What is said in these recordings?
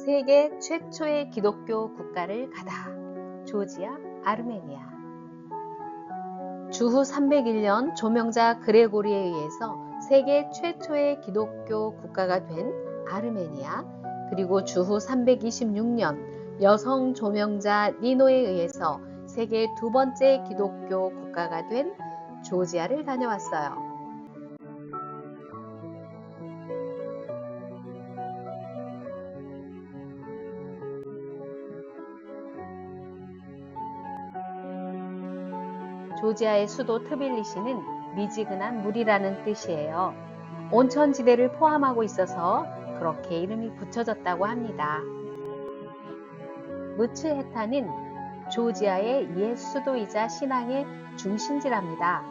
세계 최초의 기독교 국가를 가다. 조지아, 아르메니아. 주후 301년 조명자 그레고리에 의해서 세계 최초의 기독교 국가가 된 아르메니아, 그리고 주후 326년 여성 조명자 니노에 의해서 세계 두 번째 기독교 국가가 된 조지아를 다녀왔어요. 조지아의 수도 트빌리시는 미지근한 물이라는 뜻이에요. 온천지대를 포함하고 있어서 그렇게 이름이 붙여졌다고 합니다. 무츠헤타는 조지아의 옛 수도이자 신앙의 중심지랍니다.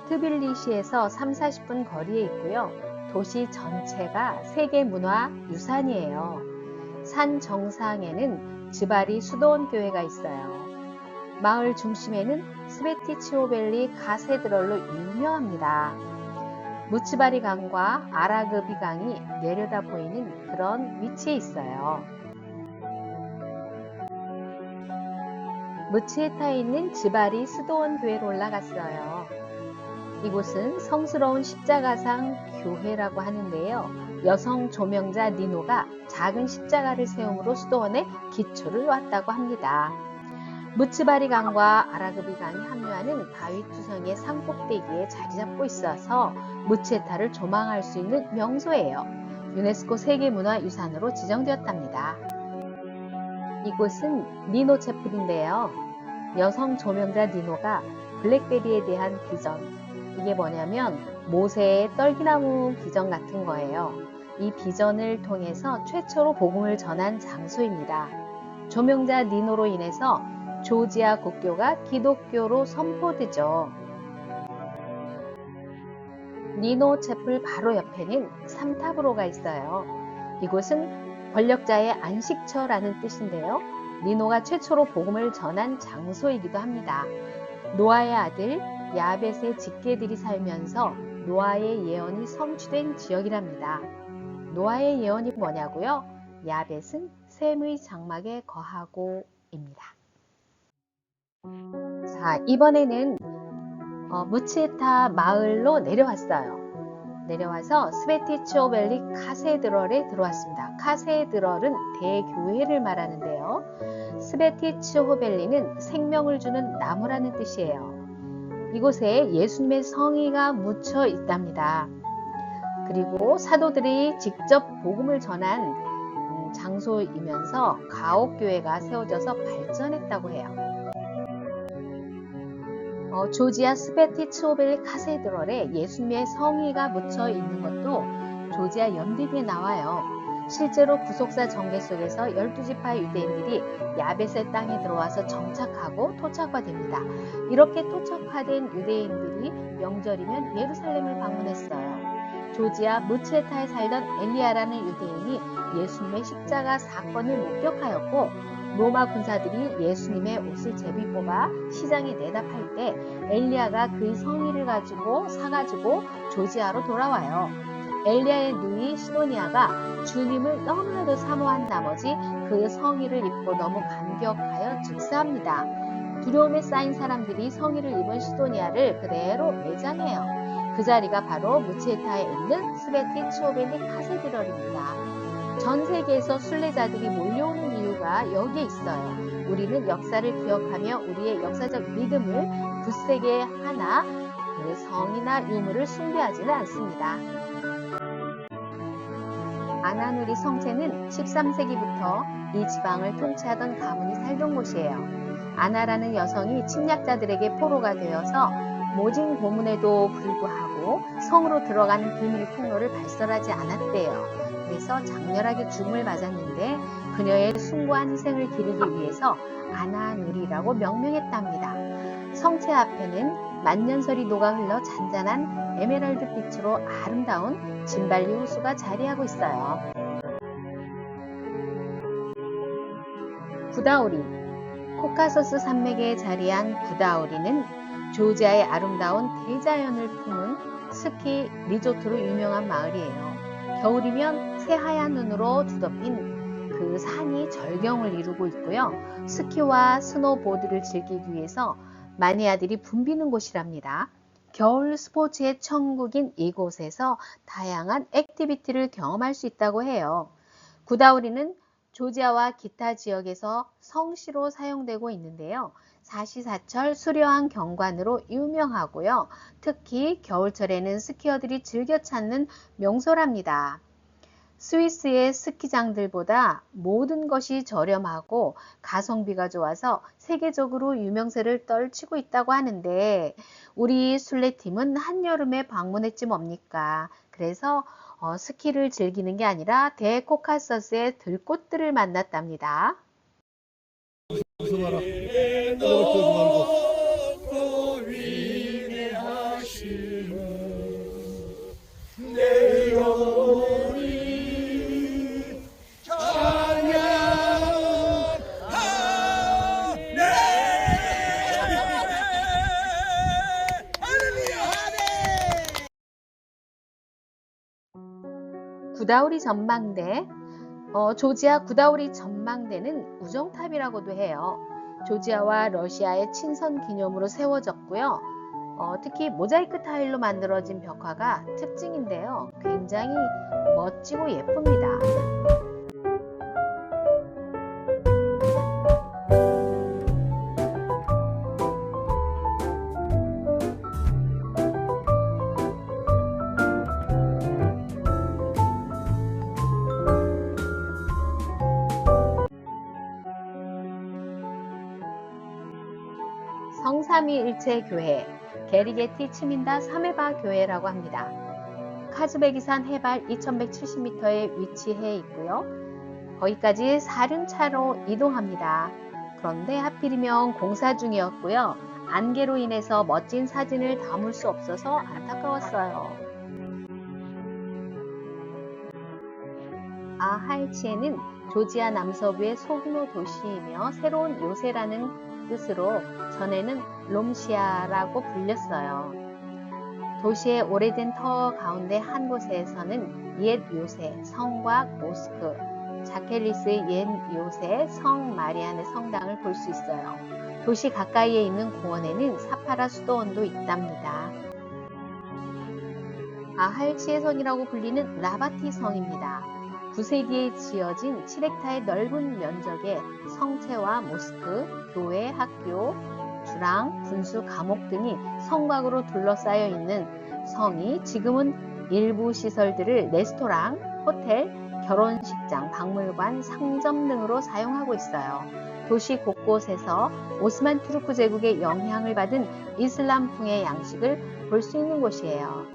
트빌리시에서 30-40분 거리에 있고요. 도시 전체가 세계문화유산이에요. 산 정상에는 즈바리 수도원 교회가 있어요. 마을 중심에는 스베티치오벨리 가세드럴로 유명합니다. 무츠바리 강과 아라그비 강이 내려다 보이는 그런 위치에 있어요. 무츠헤타에 있는 즈바리 수도원 교회로 올라갔어요. 이곳은 성스러운 십자가상 교회라고 하는데요. 여성 조명자 니노가 작은 십자가를 세움으로 수도원에 기초를 놓았다고 합니다. 무츠바리 강과 아라그비 강이 합류하는 바위 투성이의 산꼭대기에 자리 잡고 있어서 무츠헤타를 조망할 수 있는 명소예요. 유네스코 세계문화유산으로 지정되었답니다. 이곳은 니노 채플인데요. 여성 조명자 니노가 블랙베리에 대한 비전, 이게 뭐냐면 모세의 떨기나무 비전 같은 거예요. 이 비전을 통해서 최초로 복음을 전한 장소입니다. 조명자 니노로 인해서 조지아 국교가 기독교로 선포되죠. 니노 채플 바로 옆에는 삼타브로가 있어요. 이곳은 권력자의 안식처라는 뜻인데요. 니노가 최초로 복음을 전한 장소이기도 합니다. 노아의 아들 야벳의 직계들이 살면서 노아의 예언이 성취된 지역이랍니다. 노아의 예언이 뭐냐고요? 야벳은 샘의 장막에 거하고입니다. 자, 이번에는 무츠헤타 마을로 내려왔어요. 내려와서 스베티치오벨리 카세드럴에 들어왔습니다. 카세드럴은 대교회를 말하는데요. 스베티치오벨리는 생명을 주는 나무라는 뜻이에요. 이곳에 예수님의 성의가 묻혀 있답니다. 그리고 사도들이 직접 복음을 전한 장소이면서 가옥교회가 세워져서 발전했다고 해요. 조지아 스베티치오벨리 카세드럴에 예수님의 성의가 묻혀 있는 것도 조지아 연비비에 나와요. 실제로 구속사 정계 속에서 12지파 유대인들이 야벳의 땅에 들어와서 정착하고 토착화됩니다. 이렇게 토착화된 유대인들이 명절이면 예루살렘을 방문했어요. 조지아 무츠헤타에 살던 엘리야라는 유대인이 예수님의 십자가 사건을 목격하였고, 로마 군사들이 예수님의 옷을 제비 뽑아 시장에 내다 팔 때 엘리야가 그의 성의를 사가지고 조지아로 돌아와요. 엘리야의 누이 시도니아가 주님을 너무나도 사모한 나머지 그 성의를 입고 너무 감격하여 즉사합니다. 두려움에 쌓인 사람들이 성의를 입은 시도니아를 그대로 매장해요. 그 자리가 바로 무츠헤타에 있는 스베티치오벨리 카세드럴입니다. 전 세계에서 순례자들이 몰려오는 이유가 여기에 있어요. 우리는 역사를 기억하며 우리의 역사적 믿음을 굳세게 하나 그 성이나 유물을 숭배하지는 않습니다. 아나누리 성체는 13세기부터 이 지방을 통치하던 가문이 살던 곳이에요. 아나라는 여성이 침략자들에게 포로가 되어서 모진 고문에도 불구하고 성으로 들어가는 비밀 통로를 발설하지 않았대요. 그래서 장렬하게 죽음을 맞았는데 그녀의 숭고한 희생을 기리기 위해서 아나누리라고 명명했답니다. 성체 앞에는 만년설이 녹아 흘러 잔잔한 에메랄드 빛으로 아름다운 진발리 호수가 자리하고 있어요. 구다우리, 코카소스 산맥에 자리한 구다우리는 조지아의 아름다운 대자연을 품은 스키 리조트로 유명한 마을이에요. 겨울이면 새하얀 눈으로 뒤덮인 그 산이 절경을 이루고 있고요. 스키와 스노보드를 즐기기 위해서 마니아들이 붐비는 곳이랍니다. 겨울 스포츠의 천국인 이곳에서 다양한 액티비티를 경험할 수 있다고 해요. 구다우리는 조지아와 기타 지역에서 성시로 사용되고 있는데요. 사시사철 수려한 경관으로 유명하고요. 특히 겨울철에는 스키어들이 즐겨 찾는 명소랍니다. 스위스의 스키장들보다 모든 것이 저렴하고 가성비가 좋아서 세계적으로 유명세를 떨치고 있다고 하는데 우리 순례팀은 한여름에 방문했지 뭡니까? 그래서 스키를 즐기는 게 아니라 대코카서스의 들꽃들을 만났답니다. 구다우리 전망대, 조지아 구다우리 전망대는 우정탑이라고도 해요. 조지아와 러시아의 친선 기념으로 세워졌고요. 특히 모자이크 타일로 만들어진 벽화가 특징인데요. 굉장히 멋지고 예쁩니다. 성삼위일체교회, 게리게티 치민다 사메바 교회라고 합니다. 카즈베기산 해발 2170m에 위치해 있고요. 거기까지 사륜차로 이동합니다. 그런데 하필이면 공사 중이었고요. 안개로 인해서 멋진 사진을 담을 수 없어서 안타까웠어요. 아할치에는 조지아 남서부의 소규모 도시이며 새로운 요새라는 뜻으로 전에는 롬시아라고 불렸어요. 도시의 오래된 터 가운데 한 곳에서는 옛 요새 성곽 모스크, 자켈리스의 옛 요새 성 마리안의 성당을 볼 수 있어요. 도시 가까이에 있는 공원에는 사파라 수도원도 있답니다. 아할치의 성이라고 불리는 라바티 성입니다. 9세기에 지어진 7헥타의 넓은 면적의 성체와 모스크, 교회, 학교, 주랑, 분수, 감옥 등이 성곽으로 둘러싸여 있는 성이 지금은 일부 시설들을 레스토랑, 호텔, 결혼식장, 박물관, 상점 등으로 사용하고 있어요. 도시 곳곳에서 오스만 투르크 제국의 영향을 받은 이슬람풍의 양식을 볼 수 있는 곳이에요.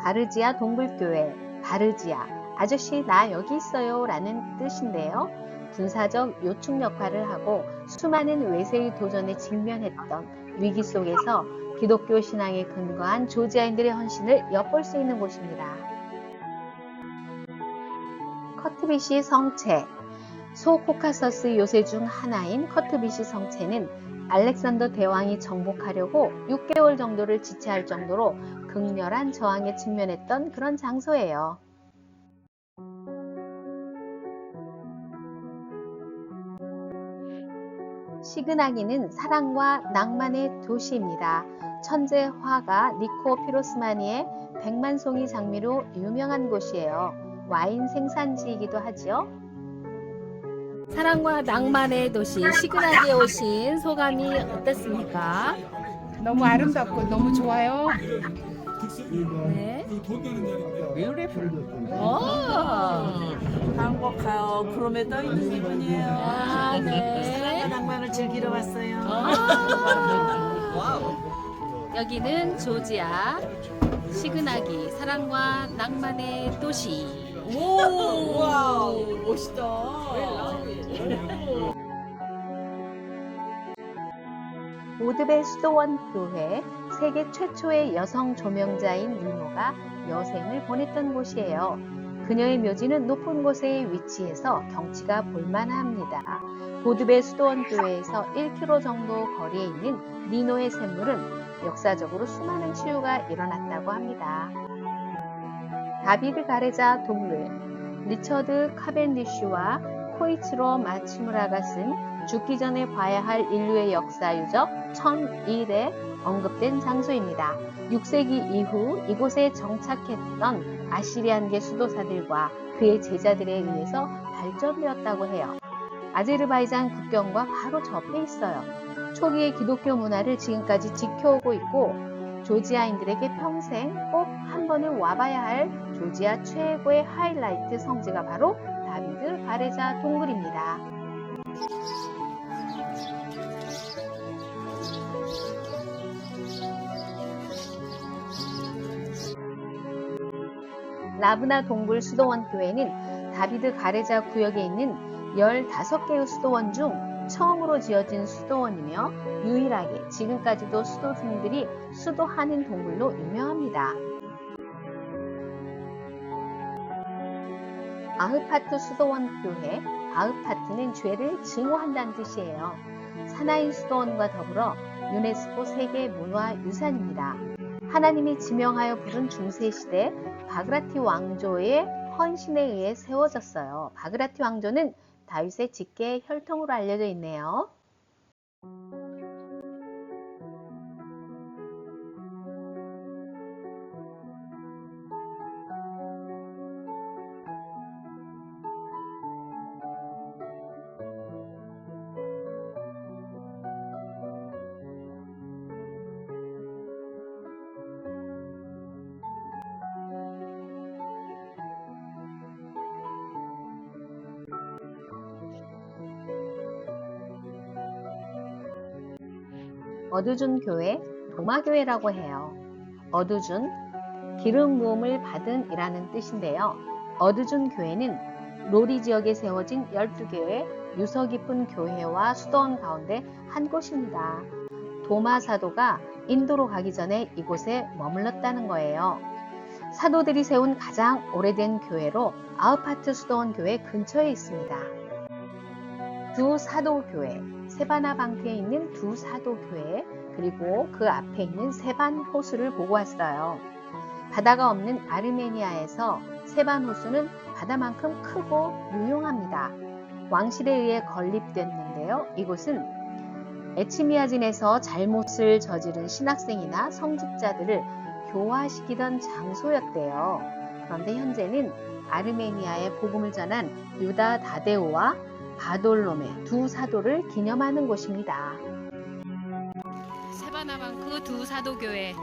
바르지아 동굴교회, 바르지아, 아저씨 나 여기 있어요 라는 뜻인데요. 군사적 요충 역할을 하고 수많은 외세의 도전에 직면했던 위기 속에서 기독교 신앙에 근거한 조지아인들의 헌신을 엿볼 수 있는 곳입니다. 커트비시 성체, 소코카서스 요새 중 하나인 커트비시 성체는 알렉산더 대왕이 정복하려고 6개월 정도를 지체할 정도로 극렬한 저항에 직면했던 그런 장소예요. 시그나기는 사랑과 낭만의 도시입니다. 천재 화가 니코 피로스마니의 백만송이 장미로 유명한 곳이에요. 와인 생산지이기도 하지요. 사랑과 낭만의 도시 시그나기에 오신 소감이 어땠습니까? 너무 아름답고 너무 좋아요. 네. 행복해요. 구름에 떠 있는 기분이에요. 아, 네. 사랑과 낭만을 즐기러 왔어요. 여기는 조지아 시그나기 사랑과 낭만의 도시. 오, 와우, 멋있다. 모드베 수도원 교회, 세계 최초의 여성 조명자인 니노가 여생을 보냈던 곳이에요. 그녀의 묘지는 높은 곳에 위치해서 경치가 볼만합니다. 보드베 수도원 교회에서 1km 정도 거리에 있는 니노의 샘물은 역사적으로 수많은 치유가 일어났다고 합니다. 다비드 가레자 동굴, 리처드 카벤디쉬와 코이치로 마츠무라가 쓴 죽기 전에 봐야 할 인류의 역사 유적 1001에 언급된 장소입니다. 6세기 이후 이곳에 정착했던 아시리안계 수도사들과 그의 제자들에 의해서 발전되었다고 해요. 아제르바이잔 국경과 바로 접해 있어요. 초기의 기독교 문화를 지금까지 지켜오고 있고 조지아인들에게 평생 꼭 한 번은 와봐야 할 조지아 최고의 하이라이트 성지가 바로 다비드 가레자 동굴입니다. 라브나 동굴 수도원 교회는 다비드 가레자 구역에 있는 15개의 수도원 중 처음으로 지어진 수도원이며 유일하게 지금까지도 수도승들이 수도하는 동굴로 유명합니다. 아흐파트 수도원 교회, 아흐파트는 죄를 증오한다는 뜻이에요. 사나이 수도원과 더불어 유네스코 세계문화유산입니다. 하나님이 지명하여 부른 중세시대 바그라티 왕조의 헌신에 의해 세워졌어요. 바그라티 왕조는 다윗의 직계 혈통으로 알려져 있네요. 어두준 교회, 도마교회라고 해요. 어두준, 기름 부음을 받은 이라는 뜻인데요. 어두준 교회는 로리 지역에 세워진 12개의 유서 깊은 교회와 수도원 가운데 한 곳입니다. 도마 사도가 인도로 가기 전에 이곳에 머물렀다는 거예요. 사도들이 세운 가장 오래된 교회로 아흐파트 수도원 교회 근처에 있습니다. 두 사도교회, 세바나방크에 있는 두 사도교회, 그리고 그 앞에 있는 세반 호수를 보고 왔어요. 바다가 없는 아르메니아에서 세반 호수는 바다만큼 크고 유용합니다. 왕실에 의해 건립됐는데요. 이곳은 에치미아진에서 잘못을 저지른 신학생이나 성직자들을 교화시키던 장소였대요. 그런데 현재는 아르메니아에 복음을 전한 유다 다데오와 바돌로메 두 사도를 기념하는 곳입니다. 세바나방크 두 사도교회,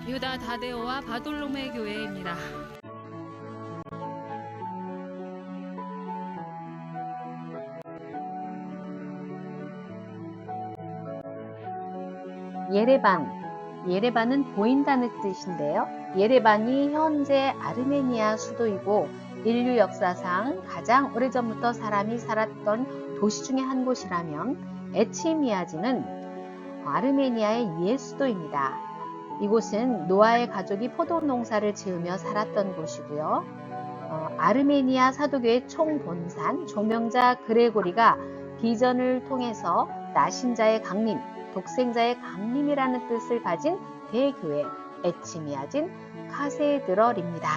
유다 다데오와 바돌로메 교회입니다. 예레반은 보인다는 뜻인데요. 예레반이 현재 아르메니아 수도이고 인류 역사상 가장 오래전부터 사람이 살았던 도시 중에 한 곳이라면 에치미아진은 아르메니아의 옛 수도입니다. 이곳은 노아의 가족이 포도 농사를 지으며 살았던 곳이고요. 아르메니아 사도교의 총본산 종명자 그레고리가 비전을 통해서 나신자의 강림, 독생자의 강림이라는 뜻을 가진 대교회 에치미아진 카세드럴입니다.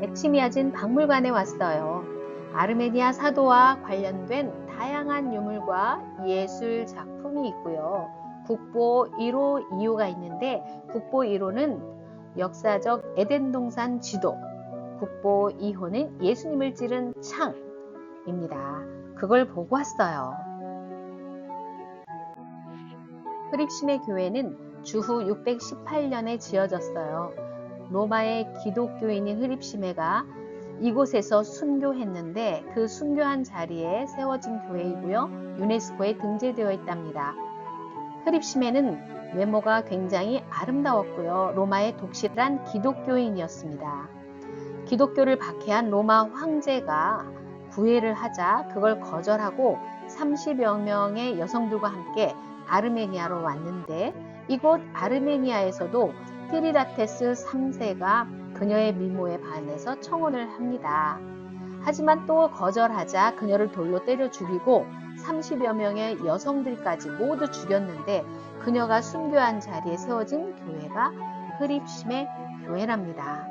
에치미아진 박물관에 왔어요. 아르메니아 사도와 관련된 다양한 유물과 예술 작품이 있고요. 국보 1호, 2호가 있는데 국보 1호는 역사적 에덴 동산 지도, 국보 2호는 예수님을 찌른 창입니다. 그걸 보고 왔어요. 흐립심의 교회는 주후 618년에 지어졌어요. 로마의 기독교인인 흐립심회가 이곳에서 순교했는데 그 순교한 자리에 세워진 교회이고요. 유네스코에 등재되어 있답니다. 흐립심회는 외모가 굉장히 아름다웠고요. 로마의 독실한 기독교인이었습니다. 기독교를 박해한 로마 황제가 구애를 하자 그걸 거절하고 30여 명의 여성들과 함께 아르메니아로 왔는데 이곳 아르메니아에서도 티리다테스 3세가 그녀의 미모에 반해서 청혼을 합니다. 하지만 또 거절하자 그녀를 돌로 때려 죽이고 30여 명의 여성들까지 모두 죽였는데 그녀가 순교한 자리에 세워진 교회가 흐립심의 교회랍니다.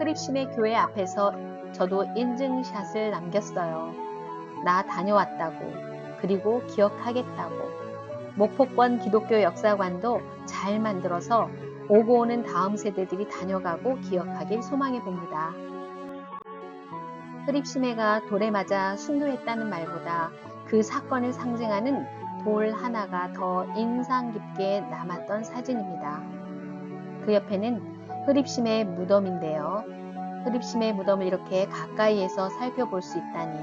흐립심의 교회 앞에서 저도 인증샷을 남겼어요. 나 다녀왔다고, 그리고 기억하겠다고. 목포권 기독교 역사관도 잘 만들어서 오고 오는 다음 세대들이 다녀가고 기억하길 소망해 봅니다. 흐립심해가 돌에 맞아 순교했다는 말보다 그 사건을 상징하는 돌 하나가 더 인상 깊게 남았던 사진입니다. 그 옆에는 흐립심의 무덤인데요. 흐립심의 무덤을 이렇게 가까이에서 살펴볼 수 있다니.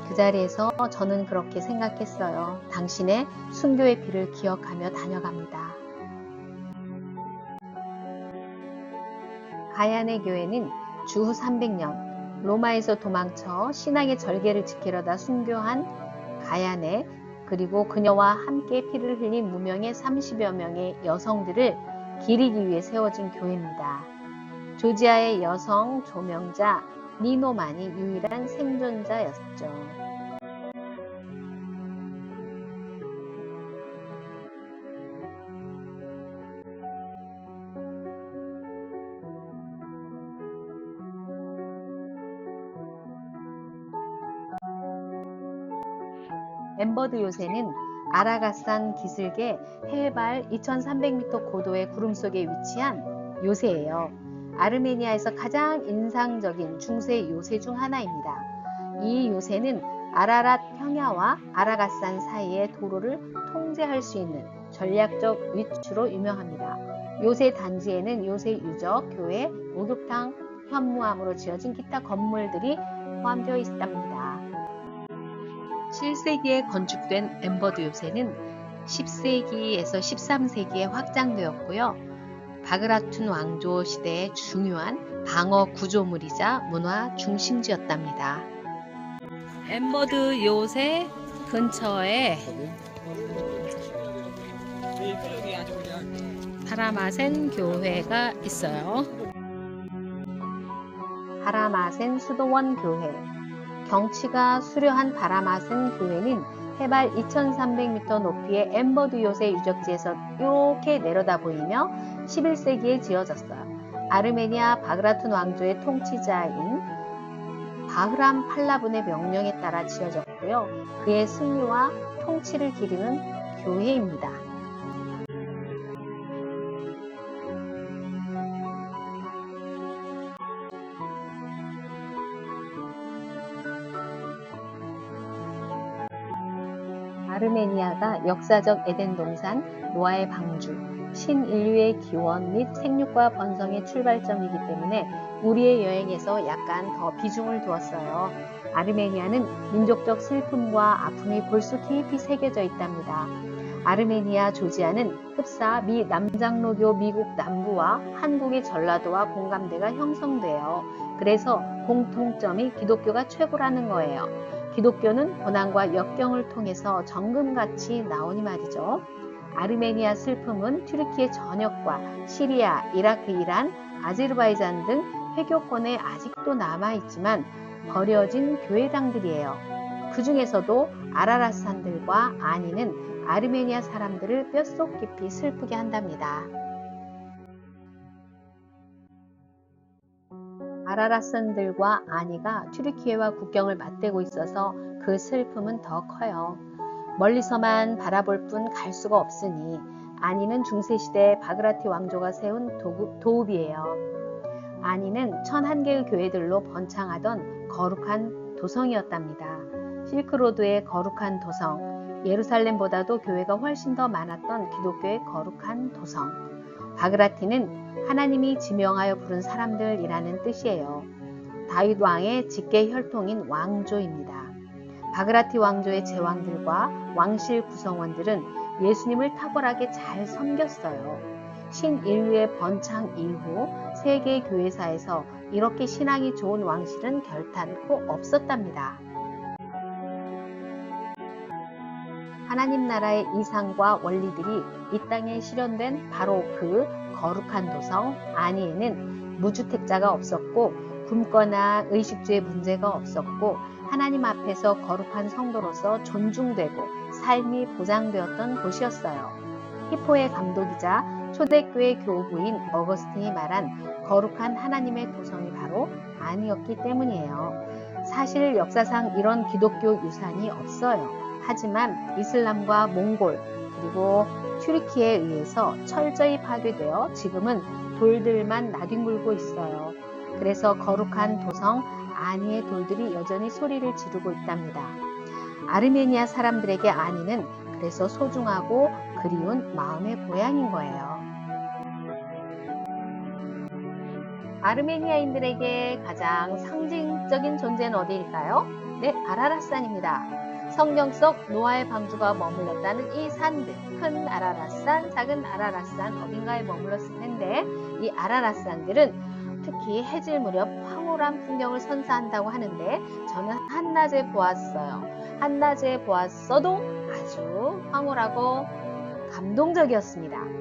그 자리에서 저는 그렇게 생각했어요. 당신의 순교의 피를 기억하며 다녀갑니다. 가야네 교회는 주후 300년 로마에서 도망쳐 신앙의 절개를 지키려다 순교한 가야네, 그리고 그녀와 함께 피를 흘린 무명의 30여 명의 여성들을 기리기 위해 세워진 교회입니다. 조지아의 여성 조명자 니노만이 유일한 생존자였죠. 엠버드 요새는 아라가산 기슭의 해발 2300m 고도의 구름 속에 위치한 요새예요. 아르메니아에서 가장 인상적인 중세 요새 중 하나입니다. 이 요새는 아라랏 평야와 아라가산 사이의 도로를 통제할 수 있는 전략적 위치로 유명합니다. 요새 단지에는 요새 유적, 교회, 목욕탕, 현무암으로 지어진 기타 건물들이 포함되어 있답니다. 7세기에 건축된 엠버드 요새는 10세기에서 13세기에 확장되었고요. 바그라툰 왕조 시대의 중요한 방어 구조물이자 문화 중심지였답니다. 엠버드 요새 근처에 바라마센 교회가 있어요. 바라마센 수도원 교회. 경치가 수려한 바라마센 교회는 해발 2300m 높이의 엠버드 요새 유적지에서 이렇게 내려다 보이며 11세기에 지어졌어요. 아르메니아 바그라툰 왕조의 통치자인 바흐람 팔라분의 명령에 따라 지어졌고요. 그의 승리와 통치를 기리는 교회입니다. 아르메니아가 역사적 에덴 동산, 노아의 방주, 신인류의 기원 및 생육과 번성의 출발점이기 때문에 우리의 여행에서 약간 더 비중을 두었어요. 아르메니아는 민족적 슬픔과 아픔이 골수 깊이 새겨져 있답니다. 아르메니아 조지아는 흡사 미 남장로교 미국 남부와 한국의 전라도와 공감대가 형성돼요. 그래서 공통점이 기독교가 최고라는 거예요. 기독교는 고난과 역경을 통해서 정금같이 나오니 말이죠. 아르메니아 슬픔은 튀르키예 전역과 시리아, 이라크, 이란, 아제르바이잔 등 회교권에 아직도 남아있지만 버려진 교회당들이에요. 그 중에서도 아라랏산들과 아니는 아르메니아 사람들을 뼛속 깊이 슬프게 한답니다. 아라랏산들과 아니가 튀르키예와 국경을 맞대고 있어서 그 슬픔은 더 커요. 멀리서만 바라볼 뿐 갈 수가 없으니 아니는 중세시대 바그라티 왕조가 세운 도읍이에요. 아니는 1001개의 교회들로 번창하던 거룩한 도성이었답니다. 실크로드의 거룩한 도성, 예루살렘보다도 교회가 훨씬 더 많았던 기독교의 거룩한 도성. 바그라티는 하나님이 지명하여 부른 사람들이라는 뜻이에요. 다윗 왕의 직계 혈통인 왕조입니다. 바그라티 왕조의 제왕들과 왕실 구성원들은 예수님을 탁월하게 잘 섬겼어요. 신인류의 번창 이후 세계 교회사에서 이렇게 신앙이 좋은 왕실은 결탄코 없었답니다. 하나님 나라의 이상과 원리들이 이 땅에 실현된 바로 그 거룩한 도성 아니에는 무주택자가 없었고 굶거나 의식주의 문제가 없었고 하나님 앞에서 거룩한 성도로서 존중되고 삶이 보장되었던 곳이었어요. 히포의 감독이자 초대교회 교부인 어거스틴이 말한 거룩한 하나님의 도성이 바로 아니었기 때문이에요. 사실 역사상 이런 기독교 유산이 없어요. 하지만 이슬람과 몽골 그리고 튀르키에 의해서 철저히 파괴되어 지금은 돌들만 나뒹굴고 있어요. 그래서 거룩한 도성 아니의 돌들이 여전히 소리를 지르고 있답니다. 아르메니아 사람들에게 아니는 그래서 소중하고 그리운 마음의 고향인 거예요. 아르메니아인들에게 가장 상징적인 존재는 어디일까요? 네, 아라랏산입니다. 성경 속 노아의 방주가 머물렀다는 이 산들, 큰 아라랏산, 작은 아라랏산 어딘가에 머물렀을 텐데 이 아라랏산들은 특히 해질 무렵 황홀한 풍경을 선사한다고 하는데 저는 한낮에 보았어요. 한낮에 보았어도 아주 황홀하고 감동적이었습니다.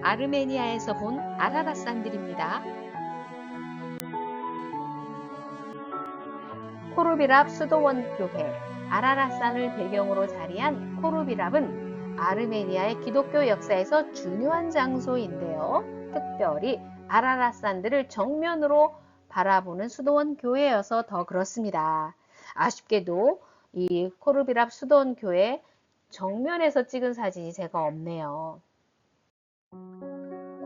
아르메니아에서 본 아라랏산들입니다. 코르비랍 수도원 교회, 아라랏산을 배경으로 자리한 코르비랍은 아르메니아의 기독교 역사에서 중요한 장소인데요. 특별히 아라랏산들을 정면으로 바라보는 수도원 교회여서 더 그렇습니다. 아쉽게도 이 코르비랍 수도원 교회 정면에서 찍은 사진이 제가 없네요.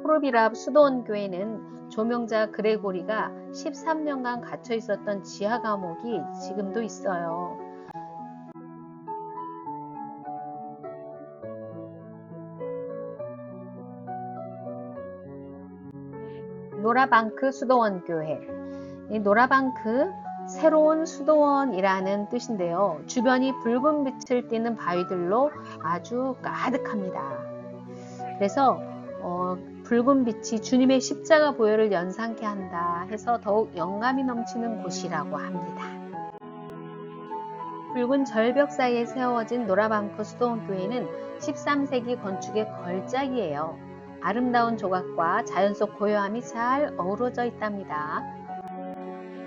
코르비랍 수도원 교회는 조명자 그레고리가 13년간 갇혀 있었던 지하 감옥이 지금도 있어요. 노라방크 수도원 교회. 이 노라방크 새로운 수도원이라는 뜻인데요. 주변이 붉은 빛을 띠는 바위들로 아주 가득합니다. 그래서 붉은 빛이 주님의 십자가 보혈을 연상케 한다 해서 더욱 영감이 넘치는 곳이라고 합니다. 붉은 절벽 사이에 세워진 노라방크 수도원 교회는 13세기 건축의 걸작이에요. 아름다운 조각과 자연 속 고요함이 잘 어우러져 있답니다.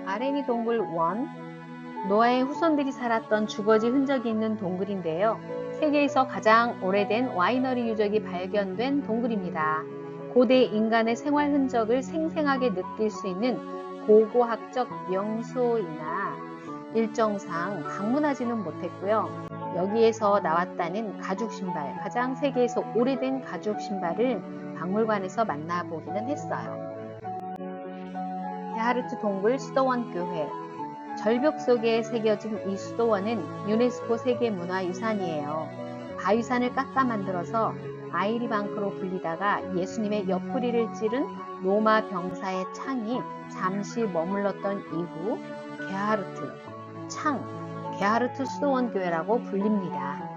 아레니 동굴 1, 노아의 후손들이 살았던 주거지 흔적이 있는 동굴인데요. 세계에서 가장 오래된 와이너리 유적이 발견된 동굴입니다. 고대 인간의 생활 흔적을 생생하게 느낄 수 있는 고고학적 명소이나 일정상 방문하지는 못했고요. 여기에서 나왔다는 가죽 신발, 가장 세계에서 오래된 가죽 신발을 박물관에서 만나보기는 했어요. 게하르트 동굴 수도원 교회. 절벽 속에 새겨진 이 수도원은 유네스코 세계문화유산이에요. 바위산을 깎아 만들어서 아이리방크로 불리다가 예수님의 옆구리를 찌른 로마 병사의 창이 잠시 머물렀던 이후 게하르트 수도원 교회라고 불립니다.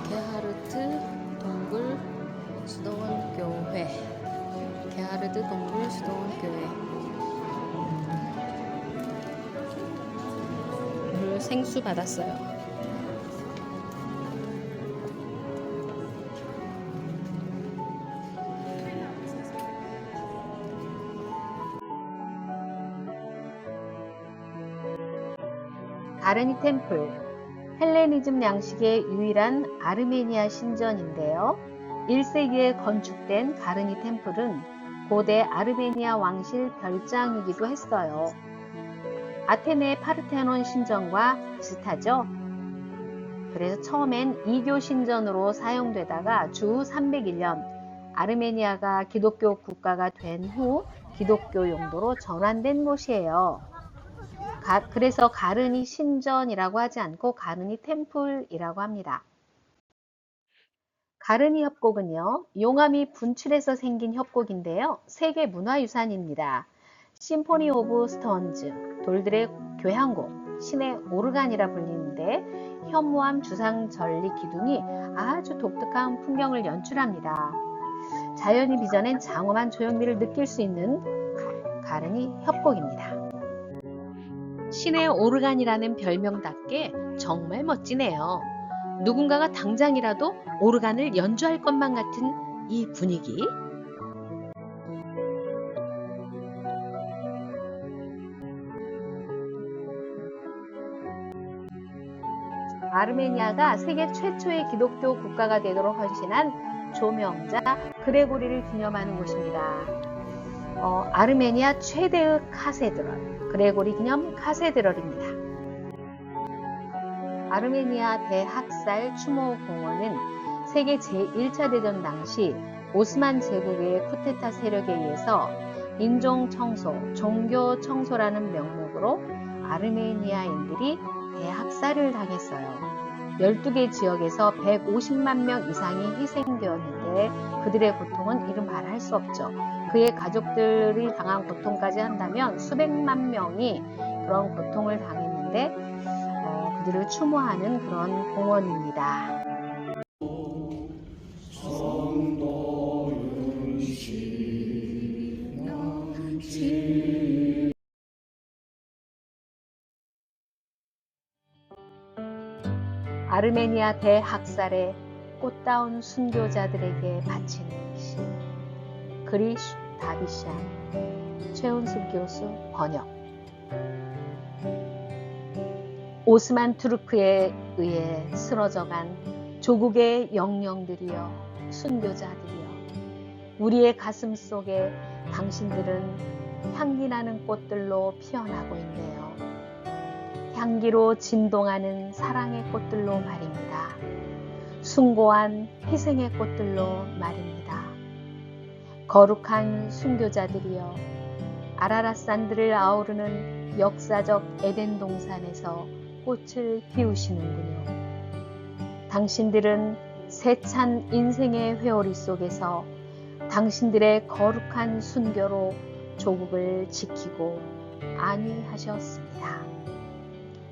게하르트 동굴 수도원 교회. 게하르트 동굴 수도원 교회. 오늘 생수 받았어요. 가르니 템플, 헬레니즘 양식의 유일한 아르메니아 신전인데요. 1세기에 건축된 가르니 템플은 고대 아르메니아 왕실 별장이기도 했어요. 아테네 파르테논 신전과 비슷하죠? 그래서 처음엔 이교 신전으로 사용되다가 주 301년 아르메니아가 기독교 국가가 된 후 기독교 용도로 전환된 곳이에요. 그래서 가르니 신전이라고 하지 않고 가르니 템플이라고 합니다. 가르니 협곡은요, 용암이 분출해서 생긴 협곡인데요. 세계 문화유산입니다. 심포니 오브 스톤즈, 돌들의 교향곡, 신의 오르간이라 불리는데 현무암 주상 전리 기둥이 아주 독특한 풍경을 연출합니다. 자연이 빚어낸 장엄한 조형미를 느낄 수 있는 가르니 협곡입니다. 신의 오르간이라는 별명답게 정말 멋지네요. 누군가가 당장이라도 오르간을 연주할 것만 같은 이 분위기. 아르메니아가 세계 최초의 기독교 국가가 되도록 헌신한 조명자 그레고리를 기념하는 곳입니다. 아르메니아 최대의 카세드럴, 그레고리 기념 카세드럴입니다. 아르메니아 대학살 추모 공원은 세계 제1차 대전 당시 오스만 제국의 쿠데타 세력에 의해서 인종 청소, 종교 청소라는 명목으로 아르메니아인들이 대학살을 당했어요. 12개 지역에서 150만 명 이상이 희생되었는데 그들의 고통은 이루 말할 수 없죠. 그의 가족들이 당한 고통까지 한다면 수백만 명이 그런 고통을 당했는데 그들을 추모하는 그런 공원입니다. 아르메니아 대학살에 꽃다운 순교자들에게 바치는 시, 그리슈 다비샨, 최은숙 교수 번역. 오스만 투르크에 의해 쓰러져간 조국의 영령들이여, 순교자들이여, 우리의 가슴 속에 당신들은 향기나는 꽃들로 피어나고 있네요. 향기로 진동하는 사랑의 꽃들로 말입니다. 숭고한 희생의 꽃들로 말입니다. 거룩한 순교자들이여, 아라랏산들을 아우르는 역사적 에덴 동산에서 꽃을 피우시는군요. 당신들은 세찬 인생의 회오리 속에서 당신들의 거룩한 순교로 조국을 지키고 안위하셨습니다.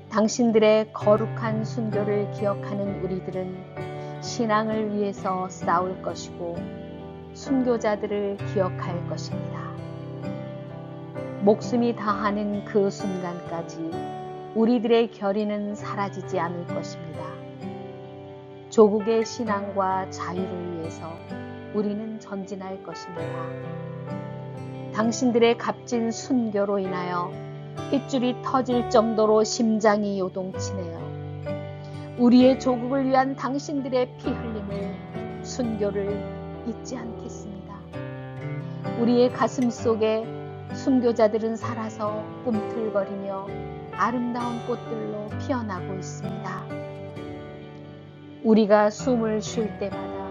당신들의 거룩한 순교를 기억하는 우리들은 신앙을 위해서 싸울 것이고 순교자들을 기억할 것입니다. 목숨이 다하는 그 순간까지 우리들의 결의는 사라지지 않을 것입니다. 조국의 신앙과 자유를 위해서 우리는 전진할 것입니다. 당신들의 값진 순교로 인하여 핏줄이 터질 정도로 심장이 요동치네요. 우리의 조국을 위한 당신들의 피 흘림을, 순교를 잊지 않겠습니다. 우리의 가슴 속에 순교자들은 살아서 꿈틀거리며 아름다운 꽃들로 피어나고 있습니다. 우리가 숨을 쉴 때마다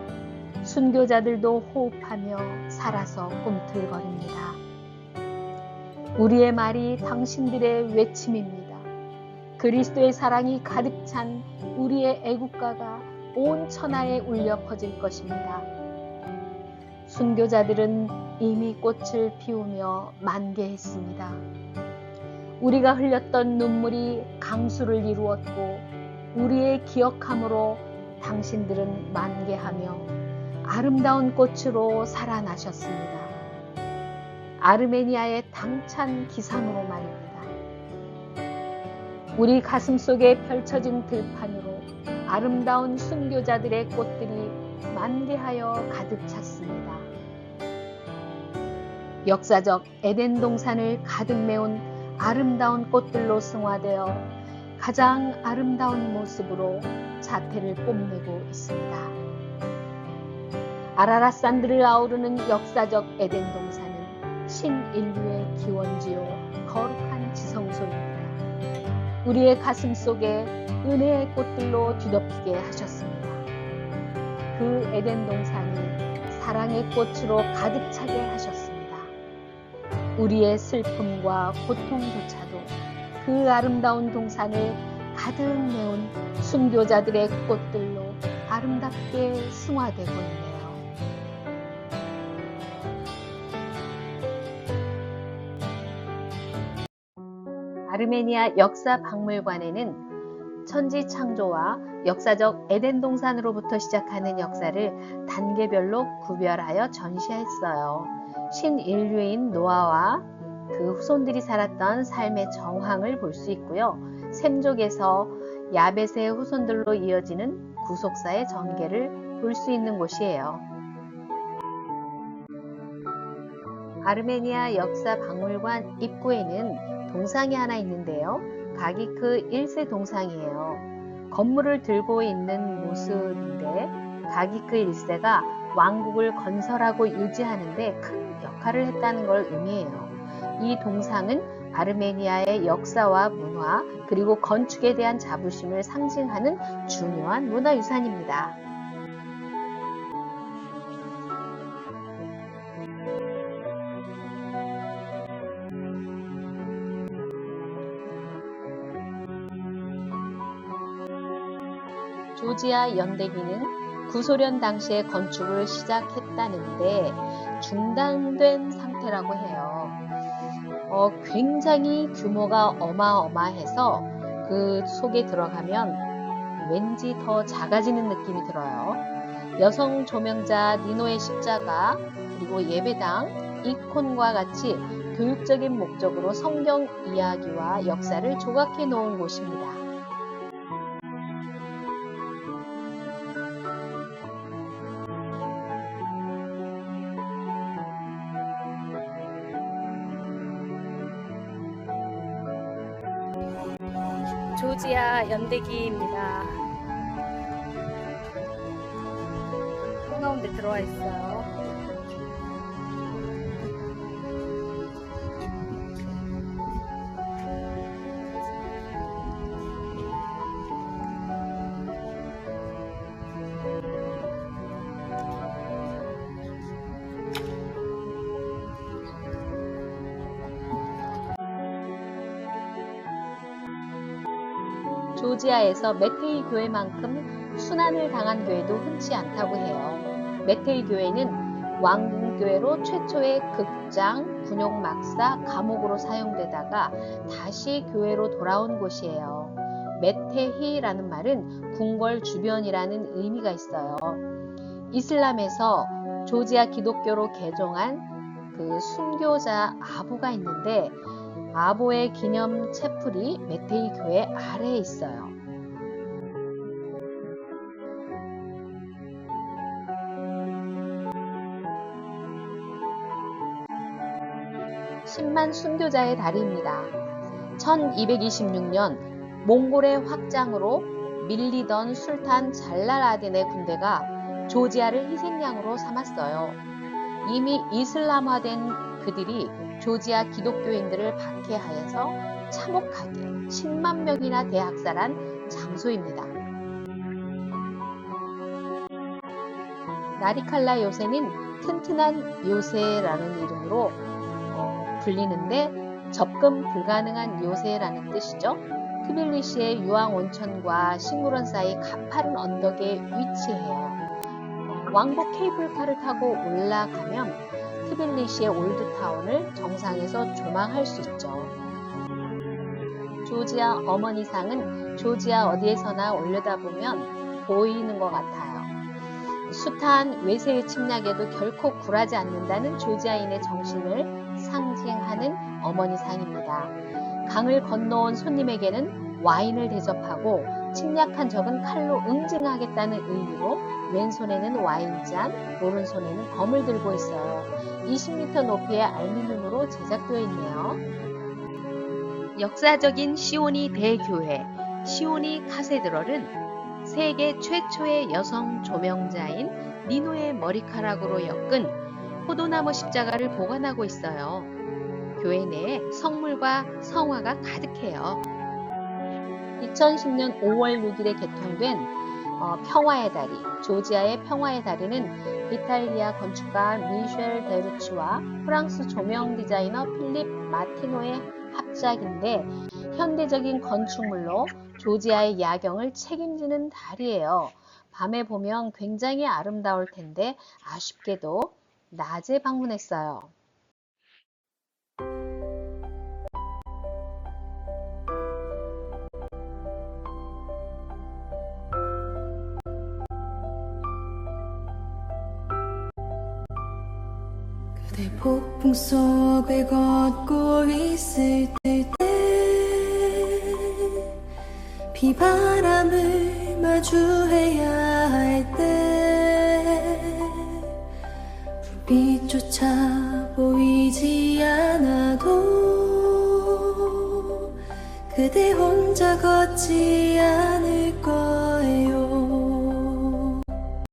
순교자들도 호흡하며 살아서 꿈틀거립니다. 우리의 말이 당신들의 외침입니다. 그리스도의 사랑이 가득 찬 우리의 애국가가 온 천하에 울려 퍼질 것입니다. 순교자들은 이미 꽃을 피우며 만개했습니다. 우리가 흘렸던 눈물이 강수를 이루었고 우리의 기억함으로 당신들은 만개하며 아름다운 꽃으로 살아나셨습니다. 아르메니아의 당찬 기상으로 말입니다. 우리 가슴 속에 펼쳐진 들판으로 아름다운 순교자들의 꽃들이 만개하여 가득 찼습니다. 역사적 에덴 동산을 가득 메운 아름다운 꽃들로 승화되어 가장 아름다운 모습으로 자태를 뽐내고 있습니다. 아라랏산들을 아우르는 역사적 에덴 동산은 신인류의 기원지요 거룩한 지성소입니다. 우리의 가슴 속에 은혜의 꽃들로 뒤덮이게 하셨습니다. 그 에덴 동산이 사랑의 꽃으로 가득 차게 하셨습니다. 우리의 슬픔과 고통조차도 그 아름다운 동산을 가득 메운 순교자들의 꽃들로 아름답게 승화되고 있네요. 아르메니아 역사박물관에는 천지 창조와 역사적 에덴 동산으로부터 시작하는 역사를 단계별로 구별하여 전시했어요. 신인류인 노아와 그 후손들이 살았던 삶의 정황을 볼 수 있고요. 셈족에서 야벳의 후손들로 이어지는 구속사의 전개를 볼 수 있는 곳이에요. 아르메니아 역사박물관 입구에는 동상이 하나 있는데요. 가기크 1세 동상이에요. 건물을 들고 있는 모습인데 가기크 1세가 왕국을 건설하고 유지하는 데 큰 역할을 했다는 걸 의미해요. 이 동상은 아르메니아의 역사와 문화 그리고 건축에 대한 자부심을 상징하는 중요한 문화유산입니다. 조지아 연대기는 구소련 당시에 건축을 시작했다는데 중단된 상태라고 해요. 굉장히 규모가 어마어마해서 그 속에 들어가면 왠지 더 작아지는 느낌이 들어요. 여성 조명자 니노의 십자가 그리고 예배당, 이콘과 같이 교육적인 목적으로 성경 이야기와 역사를 조각해 놓은 곳입니다. 조지아 연대기입니다. 한가운데 들어와 있어요. 조지아에서 메테이 교회만큼 순환을 당한 교회도 흔치 않다고 해요. 메테이 교회는 왕궁교회로 최초의 극장, 군용막사, 감옥으로 사용되다가 다시 교회로 돌아온 곳이에요. 메테히라는 말은 궁궐 주변이라는 의미가 있어요. 이슬람에서 조지아 기독교로 개종한 그 순교자 아부가 있는데 아보의 기념 채플이 메테이 교회 아래에 있어요. (10만) 순교자의 다리입니다. 1226년 몽골의 확장으로 밀리던 술탄 잘랄아딘의 군대가 조지아를 희생양으로 삼았어요. 이미 이슬람화된 그들이 조지아 기독교인들을 박해하여서 참혹하게 10만 명이나 대학살한 장소입니다. 나리칼라 요새는 튼튼한 요새라는 이름으로 불리는데 접근 불가능한 요새라는 뜻이죠. 트빌리시의 유황온천과 식물원 사이 가파른 언덕에 위치해요. 왕복 케이블카를 타고 올라가면 트빌리시의 올드타운을 정상에서 조망할 수 있죠. 조지아 어머니상은 조지아 어디에서나 올려다보면 보이는 것 같아요. 숱한 외세의 침략에도 결코 굴하지 않는다는 조지아인의 정신을 상징하는 어머니상입니다. 강을 건너온 손님에게는 와인을 대접하고 침략한 적은 칼로 응징하겠다는 의미로 왼손에는 와인잔, 오른손에는 검을 들고 있어요. 20m 높이의 알루미늄으로 제작되어 있네요. 역사적인 시오니 대교회, 시오니 카세드럴은 세계 최초의 여성 조명자인 니노의 머리카락으로 엮은 포도나무 십자가를 보관하고 있어요. 교회 내에 성물과 성화가 가득해요. 2010년 5월 6일에 개통된 평화의 다리, 조지아의 평화의 다리는 이탈리아 건축가 미셸 데루치와 프랑스 조명 디자이너 필립 마티노의 합작인데 현대적인 건축물로 조지아의 야경을 책임지는 다리예요. 밤에 보면 굉장히 아름다울 텐데 아쉽게도 낮에 방문했어요. 그대 폭풍 속을 걷고 있을 때 비바람을 마주해야 할 때 불빛조차 보이지 않아도 그대 혼자 걷지 않을 것